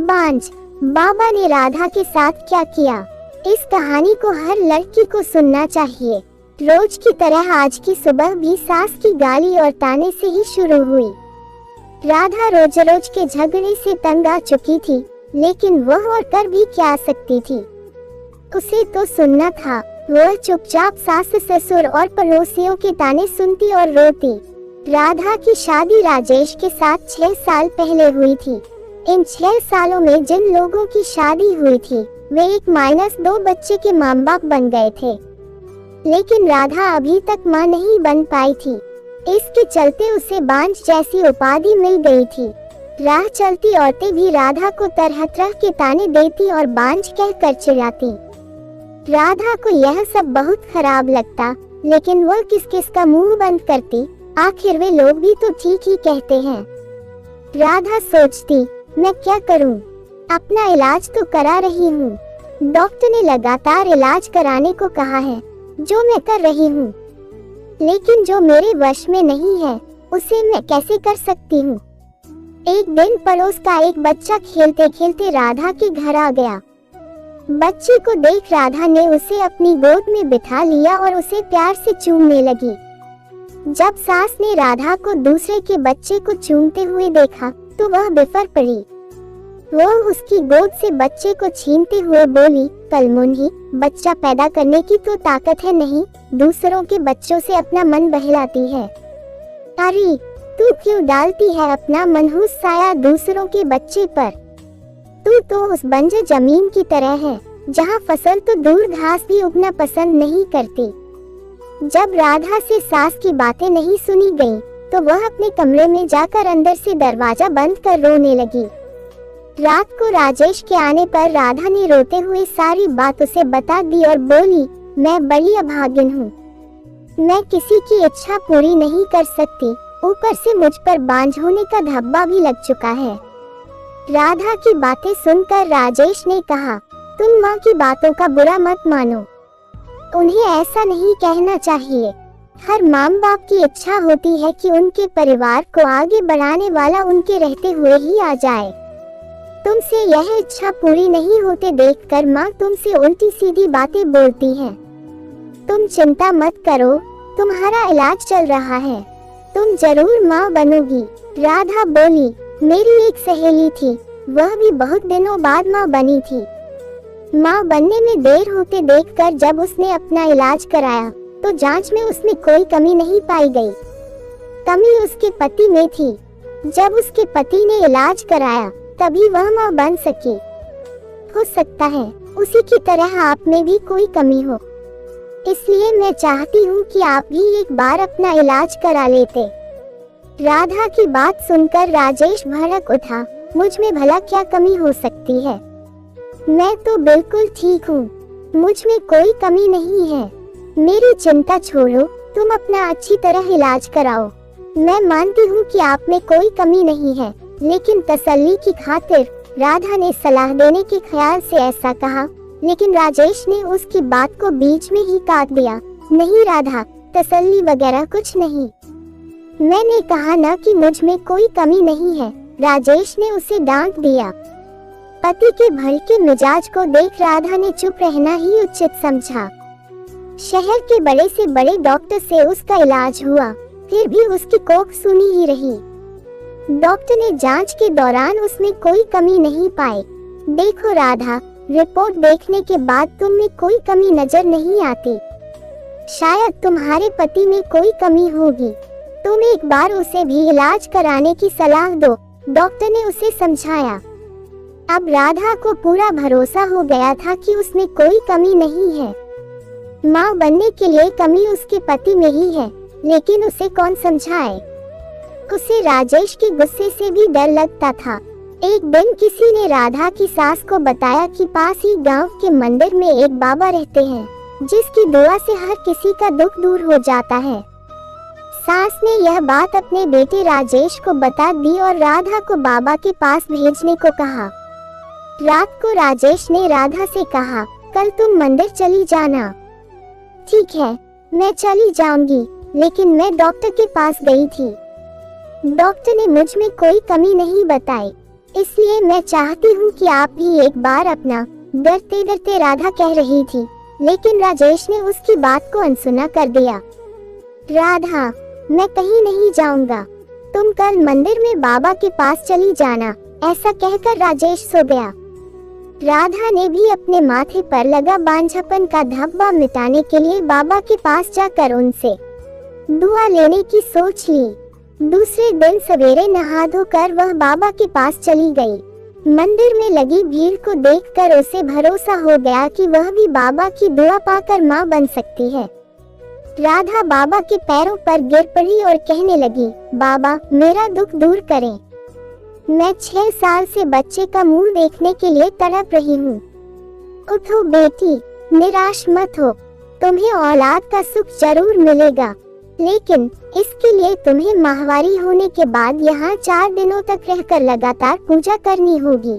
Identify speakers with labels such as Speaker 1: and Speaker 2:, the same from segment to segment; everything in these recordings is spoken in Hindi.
Speaker 1: बांझ, बाबा ने राधा के साथ क्या किया। इस कहानी को हर लड़की को सुनना चाहिए। रोज की तरह आज की सुबह भी सास की गाली और ताने से ही शुरू हुई। राधा रोज रोज के झगड़े से तंग आ चुकी थी, लेकिन वह और कर भी क्या सकती थी। उसे तो सुनना था। वह चुपचाप सास ससुर और पड़ोसियों के ताने सुनती और रोती। राधा की शादी राजेश के साथ 6 साल पहले हुई थी। इन 6 सालों में जिन लोगों की शादी हुई थी वे 1-2 बच्चे के माँ बाप बन गए थे, लेकिन राधा अभी तक माँ नहीं बन पाई थी। इसके चलते उसे बांझ जैसी उपाधि मिल गई थी। राह चलती औरतें भी राधा को तरह तरह के ताने देती और बांझ कहकर चिढ़ाती। राधा को यह सब बहुत खराब लगता, लेकिन वह किस किस का मुंह बंद करती। आखिर वे लोग भी तो ठीक ही कहते हैं। राधा सोचती, मैं क्या करूं? अपना इलाज तो करा रही हूं। डॉक्टर ने लगातार इलाज कराने को कहा है, जो मैं कर रही हूं, लेकिन जो मेरे वश में नहीं है उसे मैं कैसे कर सकती हूं। एक दिन पड़ोस का एक बच्चा खेलते खेलते राधा के घर आ गया। बच्चे को देख राधा ने उसे अपनी गोद में बिठा लिया और उसे प्यार से चूमने लगी। जब सास ने राधा को दूसरे के बच्चे को चूमते हुए देखा तो वह बिफर पड़ी। वह उसकी गोद से बच्चे को छीनते हुए बोली, कलमुन्ही, बच्चा पैदा करने की तो ताकत है नहीं, दूसरों के बच्चों से अपना मन बहलाती है। अरे तू क्यों डालती है अपना मनहूस साया दूसरों के बच्चे पर? तू तो उस बंजर जमीन की तरह है जहाँ फसल तो दूर घास भी उगना पसंद नहीं करती। जब राधा से सास की बातें नहीं सुनी गईं, तो वह अपने कमरे में जाकर अंदर से दरवाजा बंद कर रोने लगी। रात को राजेश के आने पर राधा ने रोते हुए सारी बात उसे बता दी और बोली, मैं बड़ी अभागिन हूँ। मैं किसी की इच्छा पूरी नहीं कर सकती, ऊपर से मुझ पर बांझ होने का धब्बा भी लग चुका है। राधा की बातें सुनकर राजेश ने कहा, तुम माँ की बातों का बुरा मत मानो। उन्हें ऐसा नहीं कहना चाहिए। हर माँ बाप की इच्छा होती है कि उनके परिवार को आगे बढ़ाने वाला उनके रहते हुए ही आ जाए। तुमसे यह इच्छा पूरी नहीं होते देखकर माँ तुमसे उल्टी सीधी बातें बोलती है। तुम चिंता मत करो, तुम्हारा इलाज चल रहा है, तुम जरूर माँ बनोगी। राधा बोली, मेरी एक सहेली थी, वह भी बहुत दिनों बाद माँ बनी थी। माँ बनने में देर होते देखकर जब उसने अपना इलाज कराया तो जांच में उसमें कोई कमी नहीं पाई गई। कमी उसके पति में थी। जब उसके पति ने इलाज कराया तभी वह माँ बन सकी। हो सकता है उसी की तरह आप में भी कोई कमी हो, इसलिए मैं चाहती हूँ कि आप भी एक बार अपना इलाज करा लेते। राधा की बात सुनकर राजेश भड़क उठा, मुझ में भला क्या कमी हो सकती है? मैं तो बिल्कुल ठीक हूँ, मुझ में कोई कमी नहीं है। मेरी चिंता छोड़ो, तुम अपना अच्छी तरह इलाज कराओ। मैं मानती हूँ कि आप में कोई कमी नहीं है, लेकिन तसल्ली की खातिर राधा ने सलाह देने के ख्याल से ऐसा कहा, लेकिन राजेश ने उसकी बात को बीच में ही काट दिया। नहीं राधा, तसल्ली वगैरह कुछ नहीं। मैंने कहा ना कि मुझ में कोई कमी नहीं है, राजेश ने उसे डांट दिया। पति के भड़के मिजाज को देख राधा ने चुप रहना ही उचित समझा। शहर के बड़े से बड़े डॉक्टर से उसका इलाज हुआ, फिर भी उसकी कोख सुनी ही रही। डॉक्टर ने जांच के दौरान उसमें कोई कमी नहीं पाई। देखो राधा, रिपोर्ट देखने के बाद तुम में कोई कमी नजर नहीं आती। शायद तुम्हारे पति में कोई कमी होगी। तुम एक बार उसे भी इलाज कराने की सलाह दो, डॉक्टर ने उसे समझाया। अब राधा को पूरा भरोसा हो गया था कि उसमें कोई कमी नहीं है। माँ बनने के लिए कमी उसके पति में ही है, लेकिन उसे कौन समझाए? उसे राजेश के गुस्से से भी डर लगता था। एक दिन किसी ने राधा की सास को बताया कि पास ही गांव के मंदिर में एक बाबा रहते हैं, जिसकी दुआ से हर किसी का दुख दूर हो जाता है। सास ने यह बात अपने बेटे राजेश को बता दी और राधा को बाबा के पास भेजने को कहा। रात को राजेश ने राधा से कहा, कल तुम मंदिर चली जाना। ठीक है, मैं चली जाऊंगी, लेकिन मैं डॉक्टर के पास गई थी। डॉक्टर ने मुझ में कोई कमी नहीं बताई। इसलिए मैं चाहती हूँ कि आप भी एक बार अपना। डरते डरते राधा कह रही थी, लेकिन राजेश ने उसकी बात को अनसुना कर दिया। राधा, मैं कहीं नहीं जाऊंगा, तुम कल मंदिर में बाबा के पास चली जाना। ऐसा कहकर राजेश सो गया। राधा ने भी अपने माथे पर लगा बांझपन का धब्बा मिटाने के लिए बाबा के पास जाकर उनसे दुआ लेने की सोच ली। दूसरे दिन सवेरे नहा धोकर वह बाबा के पास चली गई। मंदिर में लगी भीड़ को देखकर उसे भरोसा हो गया कि वह भी बाबा की दुआ पाकर मां बन सकती है। राधा बाबा के पैरों पर गिर पड़ी और कहने लगी, बाबा, मेरा दुख दूर करें। मैं 6 साल से बच्चे का मुंह देखने के लिए तड़प रही हूँ। उठो बेटी, निराश मत हो, तुम्हें औलाद का सुख जरूर मिलेगा, लेकिन इसके लिए तुम्हें माहवारी होने के बाद यहाँ 4 दिनों तक रहकर लगातार पूजा करनी होगी।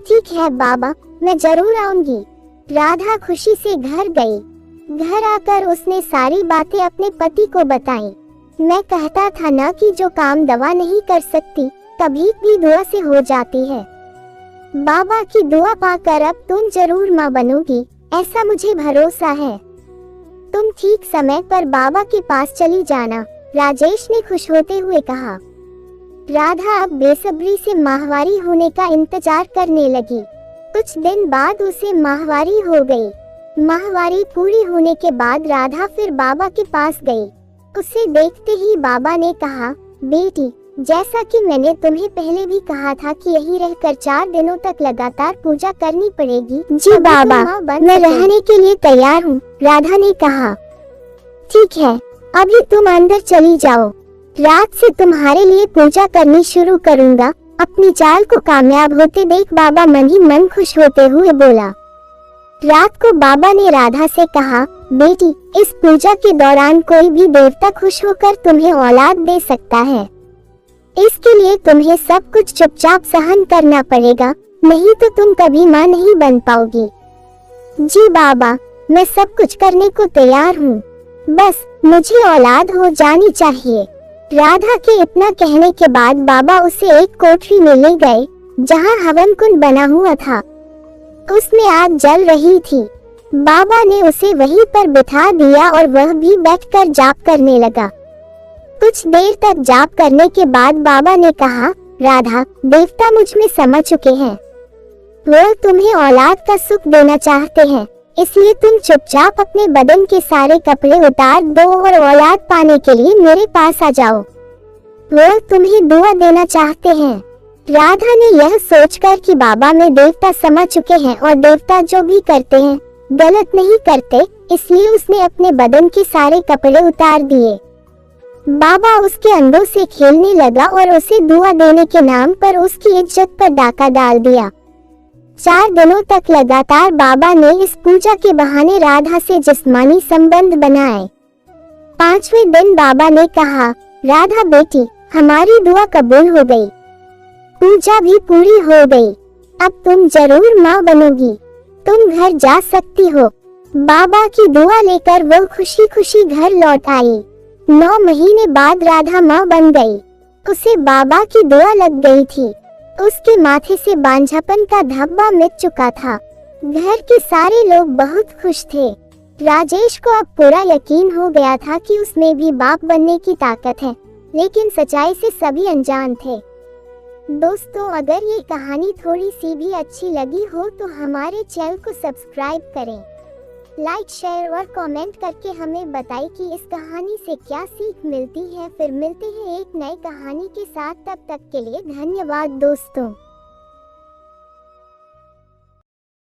Speaker 1: ठीक है बाबा, मैं जरूर आऊंगी। राधा खुशी से घर गई। घर आकर उसने सारी बातें अपने पति को बताई। मैं कहता था ना कि जो काम दवा नहीं कर सकती, कभी भी दुआ से हो जाती है। बाबा की दुआ पाकर अब तुम जरूर माँ बनोगी, ऐसा मुझे भरोसा है। तुम ठीक समय पर बाबा के पास चली जाना, राजेश ने खुश होते हुए कहा। राधा अब बेसब्री से माहवारी होने का इंतजार करने लगी। कुछ दिन बाद उसे माहवारी हो गई। माहवारी पूरी होने के बाद राधा फिर बाबा के पास गई। उसे देखते ही बाबा ने कहा, बेटी, जैसा कि मैंने तुम्हें पहले भी कहा था कि यही रहकर 4 दिनों तक लगातार पूजा करनी पड़ेगी। जी बाबा, मैं रहने के लिए तैयार हूँ, राधा ने कहा। ठीक है, अभी तुम अंदर चली जाओ। रात से तुम्हारे लिए पूजा करनी शुरू करूँगा। अपनी चाल को कामयाब होते देख बाबा मन ही मन खुश होते हुए बोला। रात को बाबा ने राधा से कहा, बेटी, इस पूजा के दौरान कोई भी देवता खुश होकर तुम्हें औलाद दे सकता है। इसके लिए तुम्हें सब कुछ चुपचाप सहन करना पड़ेगा, नहीं तो तुम कभी माँ नहीं बन पाओगी। जी बाबा, मैं सब कुछ करने को तैयार हूँ, बस मुझे औलाद हो जानी चाहिए। राधा के इतना कहने के बाद बाबा उसे एक कोठरी में ले गए, जहाँ हवन कुंड बना हुआ था। उसमें आग जल रही थी। बाबा ने उसे वहीं पर बिठा दिया और वह भी बैठकर जाप करने लगा। कुछ देर तक जाप करने के बाद बाबा ने कहा, राधा, देवता मुझ में समझ चुके हैं। वो तुम्हें औलाद का सुख देना चाहते हैं, इसलिए तुम चुपचाप अपने बदन के सारे कपड़े उतार दो और औलाद पाने के लिए मेरे पास आ जाओ। वो तुम्हें दुआ देना चाहते हैं। राधा ने यह सोचकर कि बाबा में देवता समझ चुके हैं और देवता जो भी करते हैं गलत नहीं करते, इसलिए उसने अपने बदन के सारे कपड़े उतार दिए। बाबा उसके अंगों से खेलने लगा और उसे दुआ देने के नाम पर उसकी इज्जत पर डाका डाल दिया। 4 दिनों तक लगातार बाबा ने इस पूजा के बहाने राधा से जिस्मानी संबंध बनाए। 5वें दिन बाबा ने कहा, राधा बेटी, हमारी दुआ कबूल हो गई, पूजा भी पूरी हो गई, अब तुम जरूर माँ बनोगी, तुम घर जा सकती हो। बाबा की दुआ लेकर वो खुशी खुशी घर लौट आई। 9 महीने बाद राधा माँ बन गई। उसे बाबा की दुआ लग गई थी। उसके माथे से बांझपन का धब्बा मिट चुका था। घर के सारे लोग बहुत खुश थे। राजेश को अब पूरा यकीन हो गया था कि उसमें भी बाप बनने की ताकत है, लेकिन सच्चाई से सभी अनजान थे। दोस्तों, अगर ये कहानी थोड़ी सी भी अच्छी लगी हो तो हमारे चैनल को सब्सक्राइब करें, लाइक, शेयर और कमेंट करके हमें बताएं कि इस कहानी से क्या सीख मिलती है। फिर मिलते हैं एक नई कहानी के साथ, तब तक के लिए धन्यवाद दोस्तों।